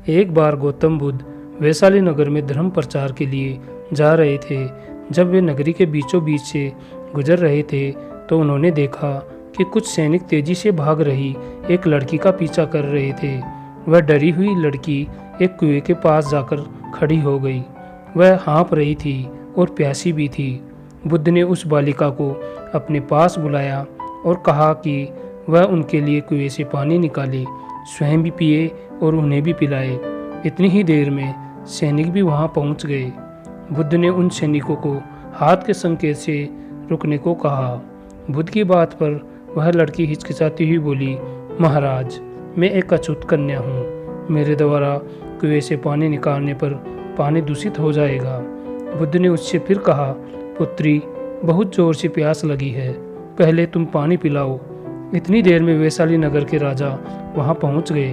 एक बार गौतम बुद्ध वैशाली नगर में धर्म प्रचार के लिए जा रहे थे। जब वे नगरी के बीचों बीच से गुजर रहे थे तो उन्होंने देखा कि कुछ सैनिक तेजी से भाग रही एक लड़की का पीछा कर रहे थे। वह डरी हुई लड़की एक कुएं के पास जाकर खड़ी हो गई। वह हाँफ रही थी और प्यासी भी थी। बुद्ध ने उस बालिका को अपने पास बुलाया और कहा कि वह उनके लिए कुएं से पानी निकाले, स्वयं भी पिए और उन्हें भी पिलाए। इतनी ही देर में सैनिक भी वहां पहुंच गए। बुद्ध ने उन सैनिकों को हाथ के संकेत से रुकने को कहा। बुद्ध की बात पर वह लड़की हिचकिचाती हुई बोली, महाराज, मैं एक अछूत कन्या हूँ। मेरे द्वारा कुएं से पानी निकालने पर पानी दूषित हो जाएगा। बुद्ध ने उससे फिर कहा, पुत्री, बहुत जोर से प्यास लगी है, पहले तुम पानी पिलाओ। इतनी देर में वैशाली नगर के राजा वहां पहुंच गए।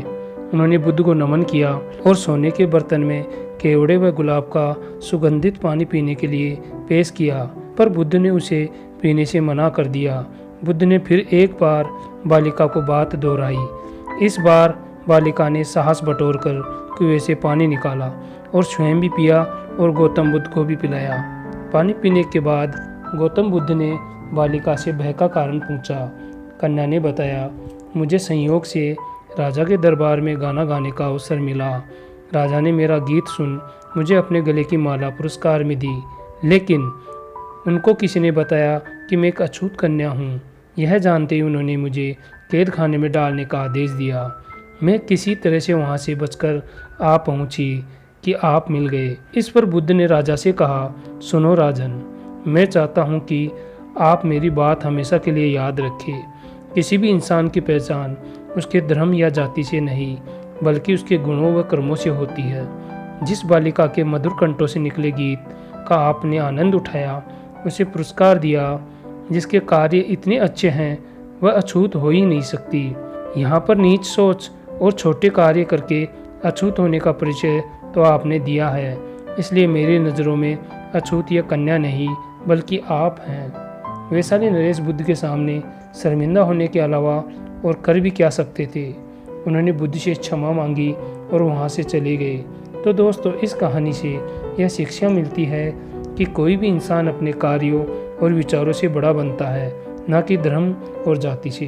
उन्होंने बुद्ध को नमन किया और सोने के बर्तन में केवड़े व गुलाब का सुगंधित पानी पीने के लिए पेश किया, पर बुद्ध ने उसे पीने से मना कर दिया। बुद्ध ने फिर एक बार बालिका को बात दोहराई। इस बार बालिका ने साहस बटोरकर कुएं से पानी निकाला और स्वयं भी पिया और गौतम बुद्ध को भी पिलाया। पानी पीने के बाद गौतम बुद्ध ने बालिका से भय का कारण पूछा। कन्या ने बताया, मुझे संयोग से राजा के दरबार में गाना गाने का अवसर मिला। राजा ने मेरा गीत सुन मुझे अपने गले की माला पुरस्कार में दी, लेकिन उनको किसी ने बताया कि मैं एक अछूत कन्या हूँ। यह जानते ही उन्होंने मुझे कैद खाने में डालने का आदेश दिया। मैं किसी तरह से वहाँ से बचकर आ पहुँची कि आप मिल गए। इस पर बुद्ध ने राजा से कहा, सुनो राजन, मैं चाहता हूँ कि आप मेरी बात हमेशा के लिए याद रखें। किसी भी इंसान की पहचान उसके धर्म या जाति से नहीं, बल्कि उसके गुणों व कर्मों से होती है। जिस बालिका के मधुर कंठों से निकले गीत का आपने आनंद उठाया, उसे पुरस्कार दिया, जिसके कार्य इतने अच्छे हैं, वह अछूत हो ही नहीं सकती। यहाँ पर नीच सोच और छोटे कार्य करके अछूत होने का परिचय तो आपने दिया है। इसलिए मेरी नज़रों में अछूत यह कन्या नहीं, बल्कि आप हैं। वैशाली नरेश बुद्ध के सामने शर्मिंदा होने के अलावा और कर भी क्या सकते थे। उन्होंने बुद्ध से क्षमा मांगी और वहाँ से चले गए। तो दोस्तों, इस कहानी से यह शिक्षा मिलती है कि कोई भी इंसान अपने कार्यों और विचारों से बड़ा बनता है, ना कि धर्म और जाति से।